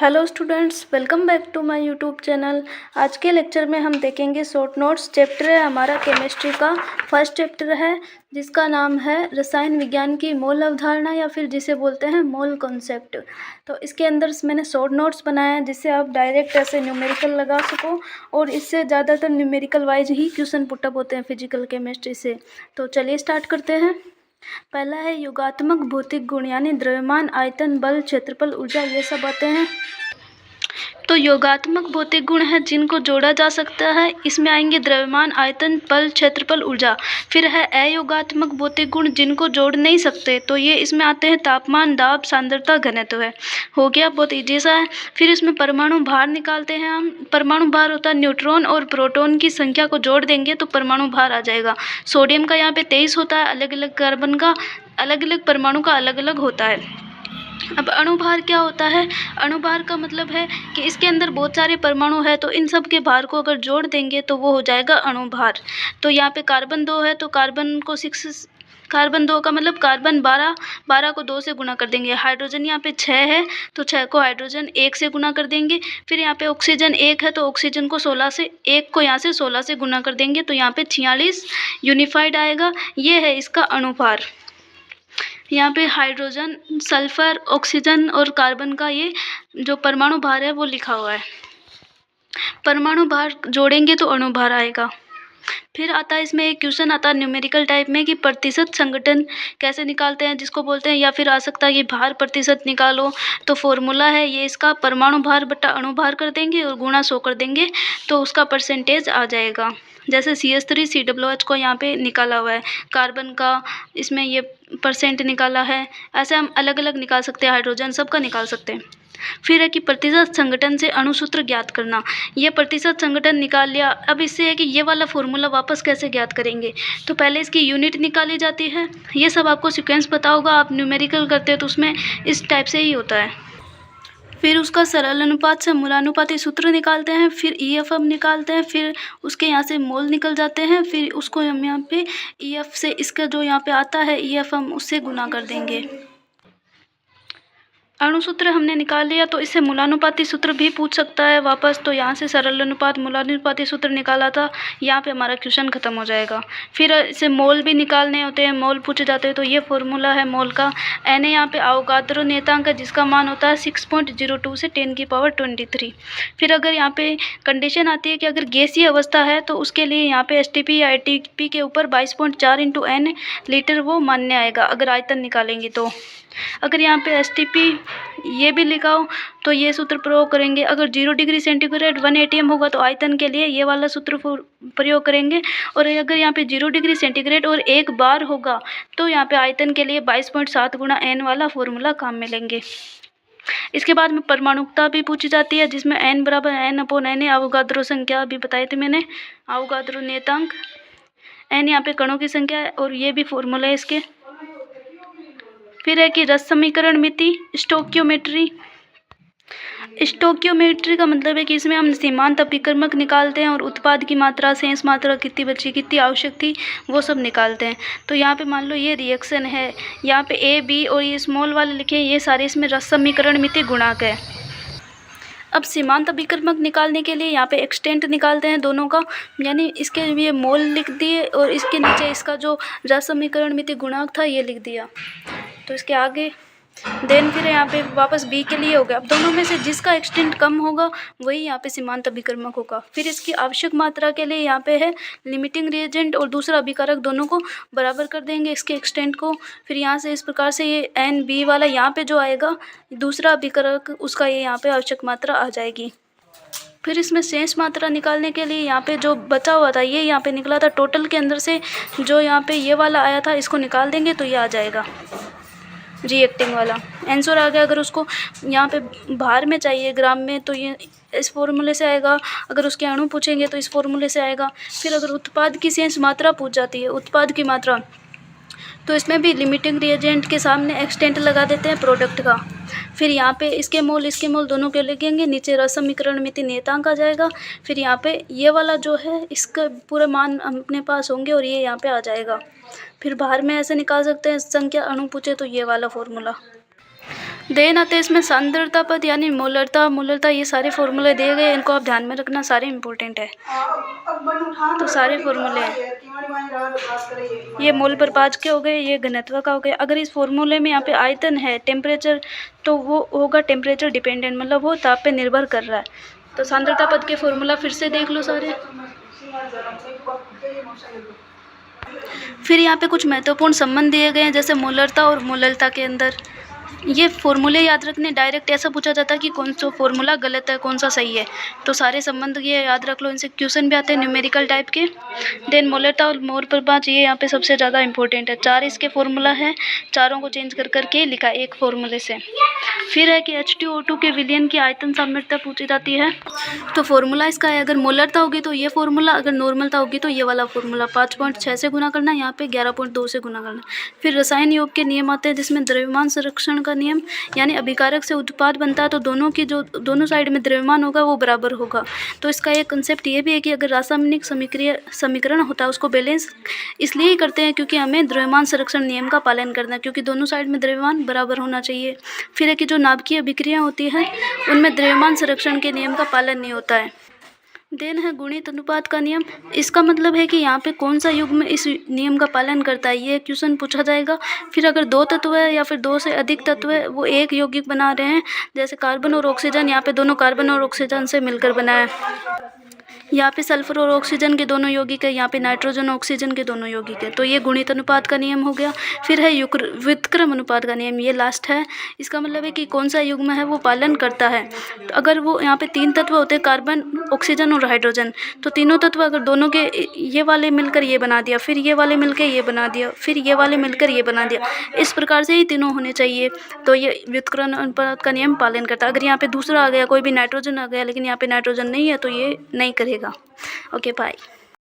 Hello students, welcome back to my YouTube channel. आज के lecture में हम देखेंगे शॉर्ट नोट्स। चैप्टर है हमारा केमिस्ट्री का फर्स्ट चैप्टर है, जिसका नाम है रसायन विज्ञान की मोल अवधारणा, या फिर जिसे बोलते हैं मोल कॉन्सेप्ट। तो इसके अंदर मैंने शॉर्ट नोट्स बनाए हैं जिससे आप डायरेक्ट ऐसे न्यूमेरिकल लगा सको, और इससे ज़्यादातर न्यूमेरिकल वाइज ही क्वेश्चन पुटअप होते हैं फिजिकल केमिस्ट्री से। तो चलिए स्टार्ट करते हैं। पहला है योगात्मक भौतिक गुण, यानी द्रव्यमान, आयतन, बल, क्षेत्रफल, ऊर्जा, ये सब आते हैं। तो योगात्मक भौतिक गुण है जिनको जोड़ा जा सकता है, इसमें आएंगे द्रव्यमान, आयतन, बल, क्षेत्रफल, ऊर्जा। फिर है अयोगात्मक भौतिक गुण जिनको जोड़ नहीं सकते, तो ये इसमें आते हैं तापमान, दाब, सांद्रता, घनत्व है। हो गया, बहुत ईजी सा है। फिर इसमें परमाणु भार निकालते हैं हम। परमाणु भार होता है न्यूट्रॉन और प्रोटॉन की संख्या को जोड़ देंगे तो परमाणु भार आ जाएगा। सोडियम का यहाँ पे 23 होता है, अलग अलग कार्बन का अलग अलग परमाणु का अलग अलग होता है। अब अणुभार क्या होता है? अणुभार का मतलब है कि इसके अंदर बहुत सारे परमाणु है, तो इन सब के भार को अगर जोड़ देंगे तो वो हो जाएगा अणुभार। तो यहाँ पे कार्बन 2 है, तो कार्बन 2 का मतलब कार्बन 12 को 2 से गुना कर देंगे। हाइड्रोजन यहाँ पे 6 है, तो 6 को हाइड्रोजन 1 से गुना कर देंगे। फिर यहाँ पे ऑक्सीजन 1 है, तो ऑक्सीजन को 16 से 1 को यहाँ से 16 से गुना कर देंगे, तो यहाँ पे 46 यूनिफाइड आएगा। ये है इसका अणुभार। यहाँ पे हाइड्रोजन, सल्फर, ऑक्सीजन और कार्बन का ये जो परमाणु भार है वो लिखा हुआ है। परमाणु भार जोड़ेंगे तो अणु भार आएगा। फिर आता है इसमें एक क्वेश्चन आता है न्यूमेरिकल टाइप में कि प्रतिशत संगठन कैसे निकालते हैं, जिसको बोलते हैं, या फिर आ सकता है कि भार प्रतिशत निकालो। तो फॉर्मूला है ये इसका, परमाणु भार बटा अणु भार कर देंगे और गुणा 100 कर देंगे तो उसका परसेंटेज आ जाएगा। जैसे CH3 COOH को यहाँ पे निकाला हुआ है, कार्बन का इसमें ये परसेंट निकाला है। ऐसे हम अलग अलग निकाल सकते हैं, हाइड्रोजन सबका निकाल सकते हैं। फिर है कि प्रतिशत संगठन से अणुसूत्र ज्ञात करना। ये प्रतिशत संगठन निकाल लिया। अब इससे है कि ये वाला फॉर्मूला वापस कैसे ज्ञात करेंगे, तो पहले इसकी यूनिट निकाली जाती है। ये सब आपको सीक्वेंस पता होगा, आप न्यूमेरिकल करते हो तो उसमें इस टाइप से ही होता है। फिर उसका सरल अनुपात से मूलानुपाती सूत्र निकालते हैं, फिर EFM निकालते हैं, फिर उसके यहाँ से मोल निकल जाते हैं। फिर उसको हम यहाँ पे EF से इसका जो यहाँ पे आता है EFM उससे गुना कर देंगे। अणुसूत्र हमने निकाल लिया, तो इससे मूलानुपाती सूत्र भी पूछ सकता है वापस। तो यहाँ से सरल अनुपात मूलानुपाती सूत्र निकाला था, यहाँ पे हमारा क्वेश्चन खत्म हो जाएगा। फिर इसे मोल भी निकालने होते हैं, मोल पूछे जाते हैं, तो ये फॉर्मूला है मोल का। Na यहाँ पे अवोगाद्रो नियतांक है जिसका मान होता है 6.02 से 10⁻23। फिर अगर यहाँ पे कंडीशन आती है कि अगर गैसीय अवस्था है तो उसके लिए यहाँ पे STP या ATP के ऊपर 22.4 × N लीटर वो मान्य आएगा अगर आयतन निकालेंगे। तो अगर यहाँ पे STP ये भी लिखा हो तो ये सूत्र प्रयोग करेंगे। अगर 0 डिग्री सेंटीग्रेड 1 atm होगा तो आयतन के लिए ये वाला सूत्र प्रयोग करेंगे। और अगर यहाँ पे 0 डिग्री सेंटीग्रेड और 1 बार होगा तो यहाँ पे आयतन के लिए 22.7 × N वाला फॉर्मूला काम में लेंगे। इसके बाद में परमाणुकता भी पूछी जाती है, जिसमें N बराबर N/Na अवोगाद्रो संख्या भी बताई थी मैंने, अवोगाद्रो नियतांक। N यहाँ पे कणों की संख्या है और ये भी फॉर्मूला है इसके। फिर है कि रस समीकरण मिति, स्टोक्योमेट्री। स्टोक्योमेट्री का मतलब है कि इसमें हम सीमांत अभिकर्मक निकालते हैं और उत्पाद की मात्रा, शेष मात्रा कितनी बची, कितनी आवश्यक थी, वो सब निकालते हैं। तो यहाँ पे मान लो ये रिएक्शन है, यहाँ पे A, B और ये स्मॉल वाले लिखे, ये सारे इसमें रस समीकरण मिति गुणांक है। अब सीमांत अभिकर्मक निकालने के लिए यहाँ पे एक्सटेंट निकालते हैं दोनों का, यानी इसके लिए मोल लिख दिए और इसके नीचे इसका जो रस समीकरण मिति गुणांक था ये लिख दिया। तो इसके आगे देन फिर यहाँ पे वापस B के लिए हो गया। अब दोनों में से जिसका एक्सटेंट कम होगा वही यहाँ पे सीमांत अभिकर्मक होगा। फिर इसकी आवश्यक मात्रा के लिए यहाँ पे है लिमिटिंग रिएजेंट और दूसरा अभिकारक, दोनों को बराबर कर देंगे इसके एक्सटेंट को। फिर यहाँ से इस प्रकार से ये NB वाला यहाँ पे जो आएगा दूसरा अभिकारक, उसका ये यहाँ पे आवश्यक मात्रा आ जाएगी। फिर इसमें शेष मात्रा निकालने के लिए यहाँ पे जो बचा हुआ था ये यहाँ पे निकला था, टोटल के अंदर से जो यहाँ पे ये वाला आया था इसको निकाल देंगे तो ये आ जाएगा रिएक्टिंग वाला आंसर आ गया। अगर उसको यहाँ पे भार में चाहिए ग्राम में तो ये इस फॉर्मूले से आएगा, अगर उसके अणु पूछेंगे तो इस फॉर्मूले से आएगा। फिर अगर उत्पाद की शेष मात्रा पूछ जाती है, उत्पाद की मात्रा, तो इसमें भी लिमिटिंग रिएजेंट के सामने एक्सटेंट लगा देते हैं प्रोडक्ट का। फिर यहाँ पे इसके मोल दोनों के लिखेंगे, नीचे रस समीकरण मिति नियतांक आ जाएगा। फिर यहाँ पे ये वाला जो है इसका पूरे मान अपने पास होंगे और ये यहाँ पे आ जाएगा। फिर बाहर में ऐसे निकाल सकते हैं संख्या, अणु पूछे तो ये वाला फॉर्मूला। देन आते हैं इसमें सांद्रता पद यानी मोलरता ये सारे फॉर्मूले दिए गए, इनको आप ध्यान में रखना, सारे इंपॉर्टेंट है। तो सारे फॉर्मूले हैं, ये मोल प्रपाज के हो गए, ये घनत्व का हो गया। अगर इस फॉर्मूले में यहाँ पे आयतन है, टेम्परेचर, तो वो होगा टेम्परेचर डिपेंडेंट, मतलब वो ताप पे निर्भर कर रहा है। तो सांद्रता पद के फॉर्मूला फिर से देख लो सारे। फिर यहाँ पे कुछ महत्वपूर्ण संबंध दिए गए हैं, जैसे मोलरता और मोललता के अंदर ये फॉर्मूले याद रखने। डायरेक्ट ऐसा पूछा जाता है कि कौन सा फॉर्मूला गलत है, कौन सा सही है, तो सारे संबंध ये याद रख लो, इनसे क्वेश्चन भी आते हैं न्यूमेरिकल टाइप के। देन मोलरता और मोल प्रपाज ये यहाँ पे सबसे ज़्यादा इंपॉर्टेंट है। 4 इसके फॉर्मूला है, चारों को चेंज कर करके लिखा एक फॉर्मूले से। फिर है कि H2O2 के विलयन की आयतन साम्यता पूछी जाती है। तो फॉर्मूला इसका है, अगर मोलरता होगी तो ये फॉर्मूला, अगर नॉर्मलता होगी तो ये वाला फॉर्मूला। 5.6 से गुना करना, यहाँ पे 11.2 से गुना करना। फिर रसायन योग के नियम आते हैं, जिसमें द्रव्यमान संरक्षण का नियम, यानी अभिकारक से उत्पाद बनता है तो दोनों साइड में द्रव्यमान होगा वो बराबर होगा। तो इसका एक कंसेप्ट ये भी है कि अगर रासायनिक समीकरण होता है उसको बैलेंस इसलिए ही करते हैं क्योंकि हमें द्रव्यमान संरक्षण नियम का पालन करना है, क्योंकि दोनों साइड में द्रव्यमान बराबर होना चाहिए। फिर है कि जो नाभिकीय अभिक्रिया होती है उनमें द्रव्यमान संरक्षण के नियम का पालन नहीं होता है। देन है गुणित अनुपात का नियम। इसका मतलब है कि यहाँ पे कौन सा युग्म इस नियम का पालन करता है, ये क्वेश्चन पूछा जाएगा। फिर अगर 2 तत्व है या फिर 2 से अधिक तत्व है, वो एक यौगिक बना रहे हैं, जैसे कार्बन और ऑक्सीजन, यहाँ पे दोनों कार्बन और ऑक्सीजन से मिलकर बना है। यहाँ पे सल्फर और ऑक्सीजन के दोनों यौगिक है, यहाँ पे नाइट्रोजन और ऑक्सीजन के दोनों यौगिक है। तो ये गुणित अनुपात का नियम हो गया। फिर है व्युत्क्रम अनुपात का नियम, ये लास्ट है। इसका मतलब है कि कौन सा युग्म है वो पालन करता है। तो अगर वो यहाँ पे 3 तत्व होते हैं, कार्बन, ऑक्सीजन और हाइड्रोजन, तो तीनों तत्व अगर दोनों के ये वाले मिलकर ये बना दिया, फिर ये वाले मिलकर ये बना दिया, फिर ये वाले मिलकर ये बना दिया, इस प्रकार से ही तीनों होने चाहिए। तो ये व्युत्क्रम अनुपात का नियम पालन करता है। अगर यहाँ पे दूसरा आ गया, कोई भी नाइट्रोजन आ गया लेकिन यहाँ पे नाइट्रोजन नहीं है, तो ये नहीं करेगा। Okay, bye.